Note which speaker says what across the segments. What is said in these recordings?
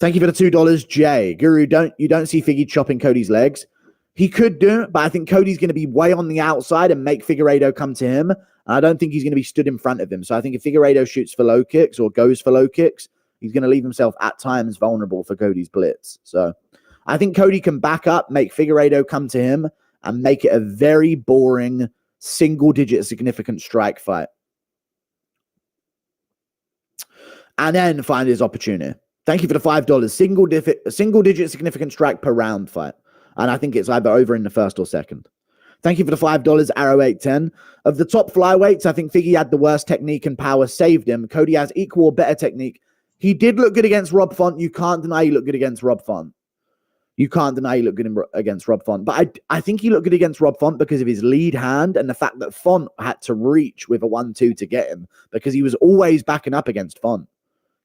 Speaker 1: Thank you for the $2, Jay. Guru, you don't see Figgy chopping Cody's legs. He could do it, but I think Cody's going to be way on the outside and make Figueiredo come to him. And I don't think he's going to be stood in front of him. So I think if Figueiredo shoots for low kicks or goes for low kicks, he's going to leave himself at times vulnerable for Cody's blitz. So I think Cody can back up, make Figueiredo come to him, and make it a very boring, single-digit significant strike fight. And then find his opportunity. Thank you for the $5. Single-digit significant strike per round fight. And I think it's either over in the first or second. Thank you for the $5, Arrow 810. Of the top flyweights, I think Figgy had the worst technique and power saved him. Cody has equal or better technique. He did look good against Rob Font. You can't deny he looked good against Rob Font. You can't deny he looked good against Rob Font. But I think he looked good against Rob Font because of his lead hand and the fact that Font had to reach with a 1-2 to get him because he was always backing up against Font.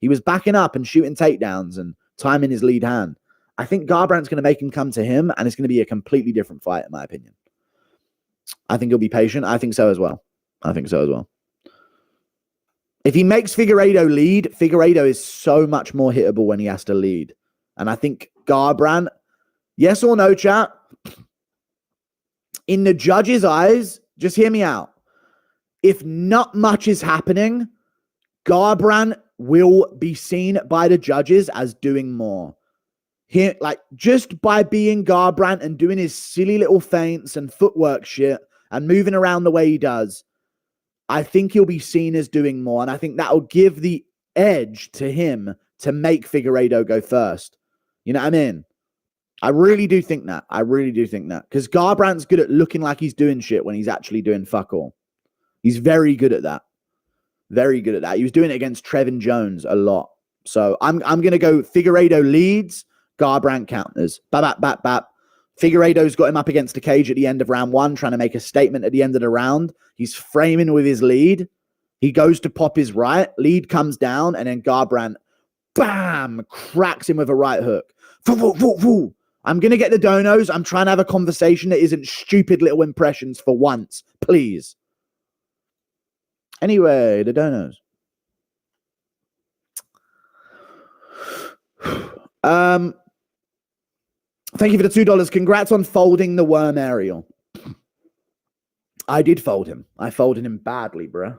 Speaker 1: He was backing up and shooting takedowns and timing his lead hand. I think Garbrandt's going to make him come to him, and it's going to be a completely different fight, in my opinion. I think he'll be patient. I think so as well. If he makes Figueiredo lead, Figueiredo is so much more hittable when he has to lead. And I think Garbrandt, yes or no, chat? In the judge's eyes, just hear me out. If not much is happening, Garbrandt will be seen by the judges as doing more. Here, like, just by being Garbrandt and doing his silly little feints and footwork shit and moving around the way he does, I think he'll be seen as doing more. And I think that'll give the edge to him to make Figueiredo go first. You know what I mean? I really do think that. Because Garbrandt's good at looking like he's doing shit when he's actually doing fuck all. He's very good at that. He was doing it against Trevin Jones a lot. So I'm going to go Figueiredo leads, Garbrandt counters. Bap. Figueiredo's got him up against the cage at the end of round 1, trying to make a statement at the end of the round. He's framing with his lead. He goes to pop his right. Lead comes down, and then Garbrandt, bam, cracks him with a right hook. I'm going to get the donos. I'm trying to have a conversation that isn't stupid little impressions for once. Please. Anyway, the donos. Thank you for the $2. Congrats on folding the worm Ariel. I did fold him. I folded him badly, bro.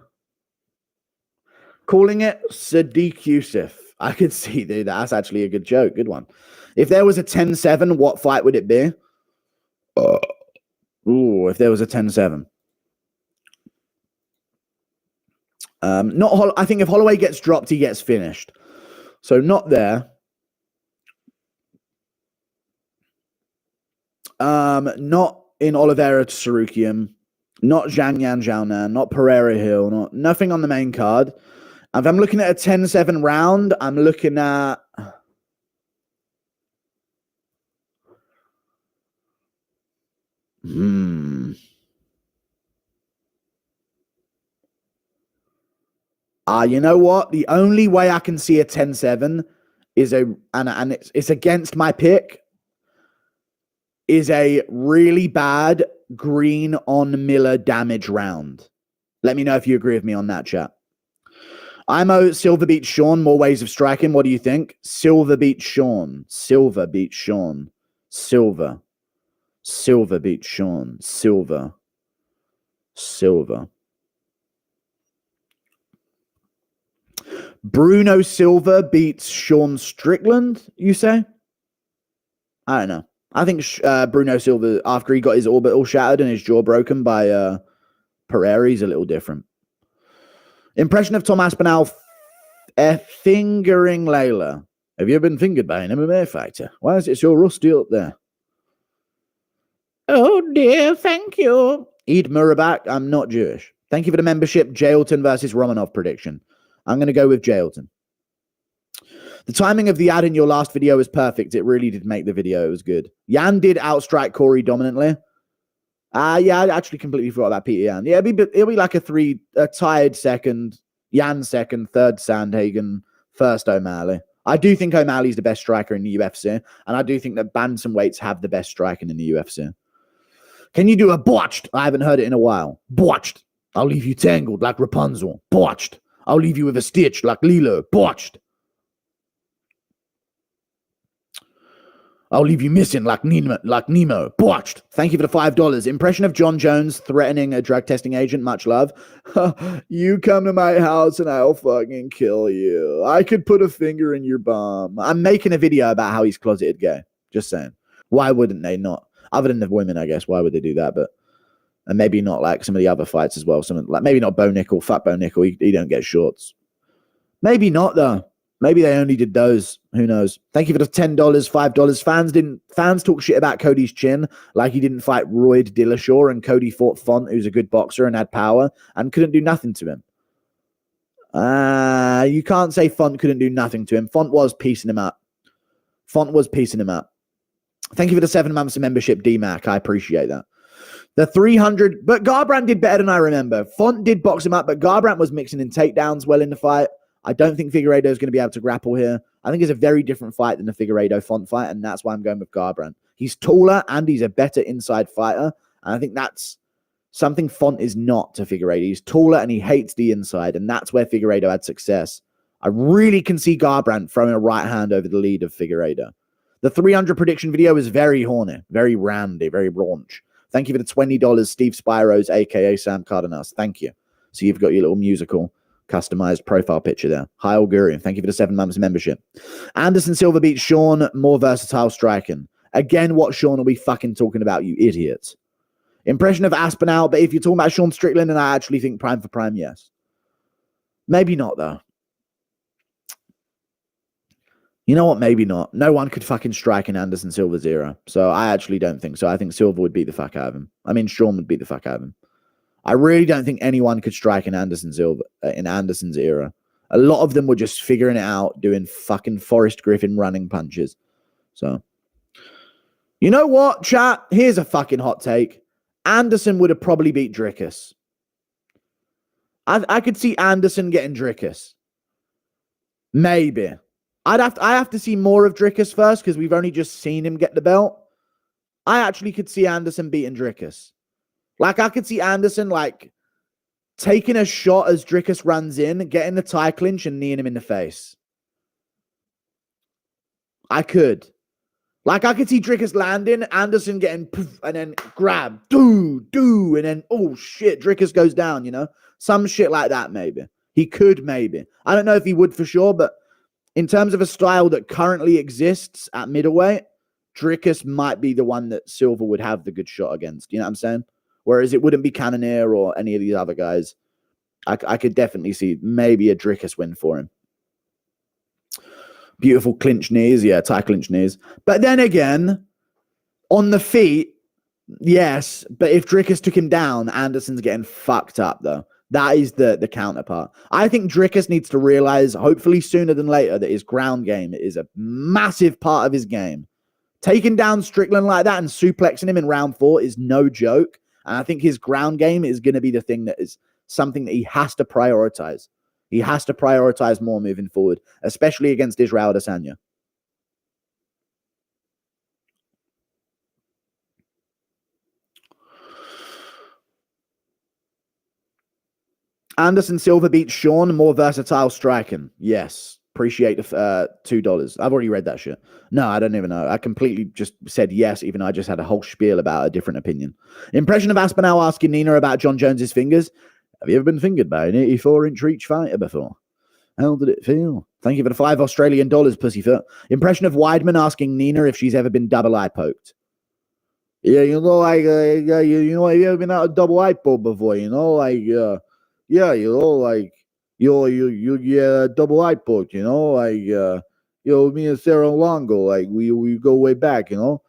Speaker 1: Calling it Sadiq Yusuf. I could see, dude. That's actually a good joke. Good one. If there was a 10-7, what fight would it be? If there was a 10-7. I think if Holloway gets dropped, he gets finished. So not there. Not in Oliveira to Sarukian, not Zhang Yan Zhaonan, not Pereira Hill, nothing on the main card. If I'm looking at a 10-7 round, I'm looking at you know what? The only way I can see a 10-7 is it's against my pick, is a really bad Green on Miller damage round. Let me know if you agree with me on that, chat. IMO, Silva beats Sean. More ways of striking. What do you think? Silva beats Sean. Silva beats Sean. Silva. Silva beats Sean. Silva. Silva. Bruno Silva beats Sean Strickland, you say? I don't know. I think Bruno Silva, after he got his orbital shattered and his jaw broken by Pereira, he's a little different. Impression of Tom Aspinall fingering Layla. Have you ever been fingered by an MMA fighter? Why is it so rusty up there? Oh dear, thank you. Eid Murabak, I'm not Jewish. Thank you for the membership. Jailton versus Romanov prediction. I'm going to go with Jailton. The timing of the ad in your last video was perfect. It really did make the video. It was good. Yan did outstrike Corey dominantly. Yeah, I actually completely forgot about Peter Yan. Yeah, it'll be like a tied second, Yan second, third Sandhagen, first O'Malley. I do think O'Malley's the best striker in the UFC, and I do think that bantamweights have the best striking in the UFC. Can you do a botched? I haven't heard it in a while. Botched. I'll leave you tangled like Rapunzel. Botched. I'll leave you with a stitch like Lilo. Botched. I'll leave you missing like Nemo. Botched. Thank you for the $5. Impression of John Jones threatening a drug testing agent. Much love. You come to my house and I'll fucking kill you. I could put a finger in your bum. I'm making a video about how he's closeted gay. Just saying. Why wouldn't they not? Other than the women, I guess. Why would they do that? But and maybe not like some of the other fights as well. Some like maybe not Bo Nickel. Fuck Bo Nickel. He don't get shorts. Maybe not though. Maybe they only did those. Who knows? Thank you for the $10, $5. Fans talk shit about Cody's chin, like he didn't fight Royd Dillashaw, and Cody fought Font, who's a good boxer and had power, and couldn't do nothing to him. You can't say Font couldn't do nothing to him. Font was piecing him up. Thank you for the 7 months of membership, D-Mac. I appreciate that. The 300, but Garbrandt did better than I remember. Font did box him up, but Garbrandt was mixing in takedowns well in the fight. I don't think Figueiredo is going to be able to grapple here. I think it's a very different fight than the Figueiredo Font fight, and that's why I'm going with Garbrandt. He's taller, and he's a better inside fighter, and I think that's something Font is not to Figueiredo. He's taller, and he hates the inside, and that's where Figueiredo had success. I really can see Garbrandt throwing a right hand over the lead of Figueiredo. The 300 prediction video is very horny, very randy, very raunch. Thank you for the $20, Steve Spiros, a.k.a. Sam Cardenas. Thank you. So you've got your little musical customized profile picture there. Hi, Guru. Thank you for the 7 months membership. Anderson Silva beats Sean, more versatile striking. Again, what Sean are we fucking talking about, you idiots? Impression of Aspinal, but if you're talking about Sean Strickland, and I actually think prime for prime, yes. Maybe not, though. You know what? Maybe not. No one could fucking strike in Anderson Silva's era. So I actually don't think so. I think Silva would beat the fuck out of him. I mean, Sean would beat the fuck out of him. I really don't think anyone could strike in Anderson's era. A lot of them were just figuring it out, doing fucking Forrest Griffin running punches. So, you know what, chat? Here's a fucking hot take. Anderson would have probably beat Dricus. I could see Anderson getting Dricus. Maybe. I have to see more of Dricus first because we've only just seen him get the belt. I actually could see Anderson beating Dricus. Like, I could see Anderson, like, taking a shot as Dricus runs in, getting the tie clinch, and kneeing him in the face. I could. Like, I could see Dricus landing, Anderson getting poof, and then grab, and then, oh, shit, Dricus goes down, you know? Some shit like that, maybe. He could, maybe. I don't know if he would for sure, but in terms of a style that currently exists at middleweight, Dricus might be the one that Silva would have the good shot against. You know what I'm saying? Whereas it wouldn't be Cannonier or any of these other guys. I could definitely see maybe a Dricus win for him. Beautiful clinch knees. Yeah, tie clinch knees. But then again, on the feet, yes. But if Dricus took him down, Anderson's getting fucked up, though. That is the counterpart. I think Dricus needs to realize, hopefully sooner than later, that his ground game is a massive part of his game. Taking down Strickland like that and suplexing him in round 4 is no joke. And I think his ground game is going to be the thing that is something that he has to prioritize. He has to prioritize more moving forward, especially against Israel Adesanya. Anderson Silva beats Sean, more versatile striking. Yes. Appreciate the $2. I've already read that shit. No, I don't even know. I completely just said yes, even though I just had a whole spiel about a different opinion. Impression of Aspinal asking Nina about John Jones's fingers. Have you ever been fingered by an 84-inch reach fighter before? How did it feel? Thank you for the $5 Australian, pussyfoot. Impression of Weidman asking Nina if she's ever been double eye poked. Yeah, you know, like, have you ever been out of double eye poke before? You know, like, yeah, you know, like, you get double eye poked, you know, like, me and Sarah Longo, like, we go way back, you know.